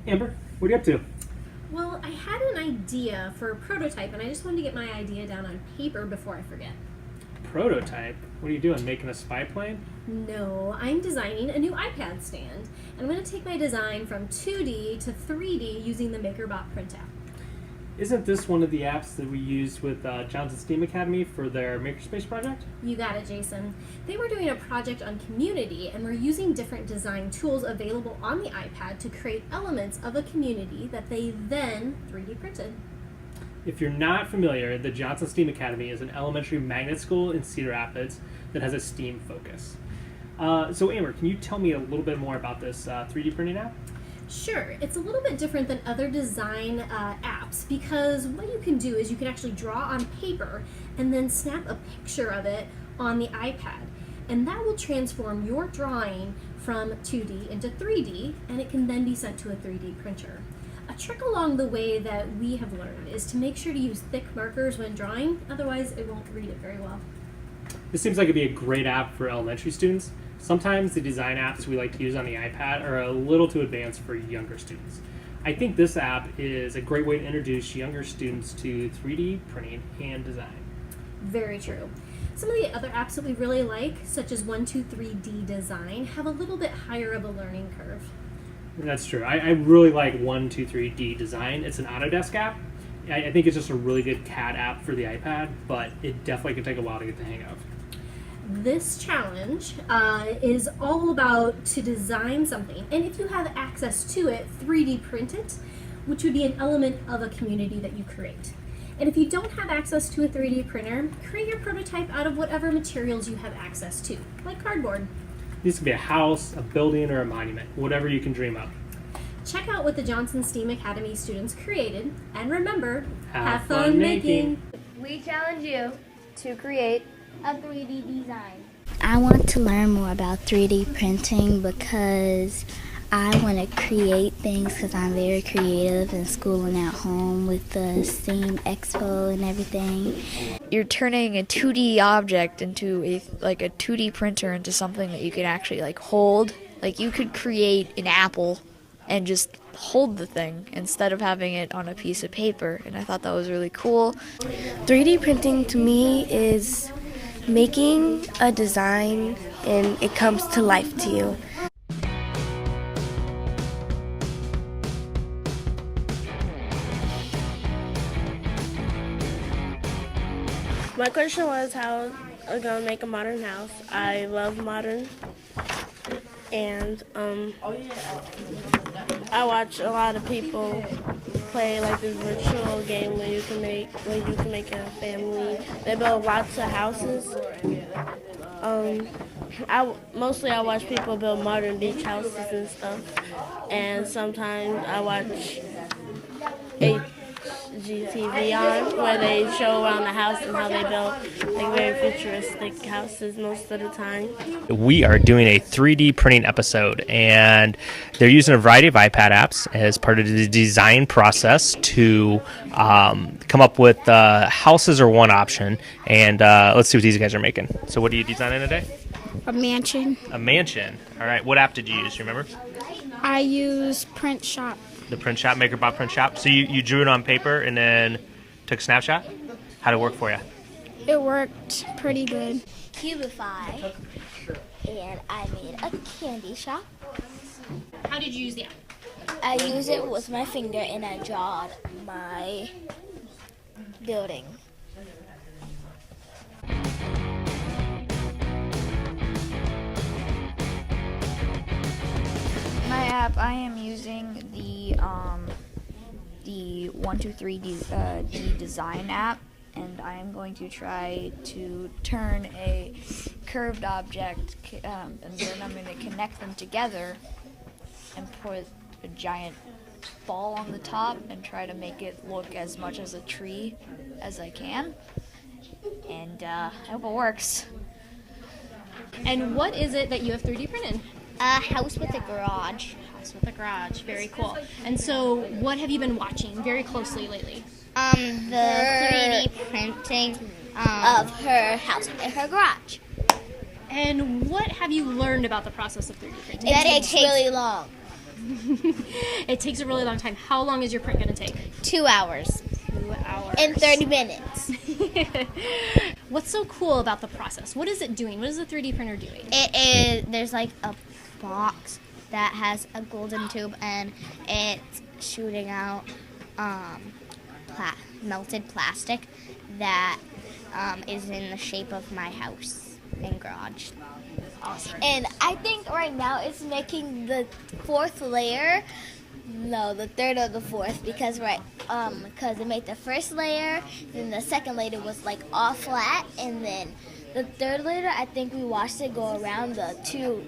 Amber, what are you up to? Well, I had an idea for a prototype, and I just wanted to get my idea down on paper before I forget. Prototype? What are you doing, making a spy plane? No, I'm designing a new iPad stand, and I'm going to take my design from 2D to 3D using the MakerBot print app. Isn't this one of the apps that we used with Johnson STEAM Academy for their Makerspace project? You got it, Jason. They were doing a project on community, and were using different design tools available on the iPad to create elements of a community that they then 3D printed. If you're not familiar, the Johnson STEAM Academy is an elementary magnet school in Cedar Rapids that has a STEAM focus. So Amber, can you tell me a little bit more about this 3D printing app? Sure, it's a little bit different than other design apps because what you can do is you can actually draw on paper and then snap a picture of it on the iPad. And that will transform your drawing from 2D into 3D, and it can then be sent to a 3D printer. A trick along the way that we have learned is to make sure to use thick markers when drawing, otherwise it won't read it very well. This seems like it'd be a great app for elementary students. Sometimes the design apps we like to use on the iPad are a little too advanced for younger students. I think this app is a great way to introduce younger students to 3D printing and design. Very true. Some of the other apps that we really like, such as 123D Design, have a little bit higher of a learning curve. That's true. I really like 123D Design. It's an Autodesk app. I think it's just a really good CAD app for the iPad, but it definitely can take a while to get the hang of. This challenge is all about to design something, and if you have access to it, 3D print it, which would be an element of a community that you create. And if you don't have access to a 3D printer, create your prototype out of whatever materials you have access to, like cardboard. This could be a house, a building, or a monument, whatever you can dream of. Check out what the Johnson STEAM Academy students created, and remember, Have fun making. We challenge you to create a 3D design. I want to learn more about 3D printing because I want to create things because I'm very creative in school and at home with the STEAM Expo and everything. You're turning a 2D object into a 2D printer into something that you can actually hold. Like you could create an apple and just hold the thing instead of having it on a piece of paper, and I thought that was really cool. 3D printing to me is making a design and it comes to life to you. My question was how I'm going to make a modern house. I love modern, and I watch a lot of people play like this virtual game where you can make a family. They build lots of houses. I watch people build modern beach houses and stuff, and sometimes I watch HGTV on where they show around the house and how they build very futuristic houses most of the time. We are doing a 3D printing episode, and they're using a variety of iPad apps as part of the design process to come up with houses are one option, and let's see what these guys are making. So what are you designing today? A mansion. A mansion. All right. What app did you use? You remember? I use Print Shop. The print shop, MakerBot print shop. So you drew it on paper and then took a snapshot? How'd it work for you? It worked pretty good. Cubify, and I made a candy shop. How did you use the app? I use it with my finger and I drawed my building. My app, I am using the 123D Design app, and I am going to try to turn a curved object, and then I'm going to connect them together and put a giant ball on the top and try to make it look as much as a tree as I can. And I hope it works. And what is it that you have 3D printed? A house with a garage. House with a garage. Very cool. And so what have you been watching very closely lately? The 3D printing of her house and her garage. And what have you learned about the process of 3D printing? It takes really long. It takes a really long time. How long is your print going to take? 2 hours 2 hours. and 30 minutes. What's so cool about the process? What is it doing? What is the 3D printer doing? It is, there's like a box that has a golden tube and it's shooting out melted plastic that is in the shape of my house and garage. Awesome. And I think right now it's making the fourth layer. No, the third or the fourth, because it made the first layer, then the second layer was like all flat, and then the third layer, I think we watched it go around the two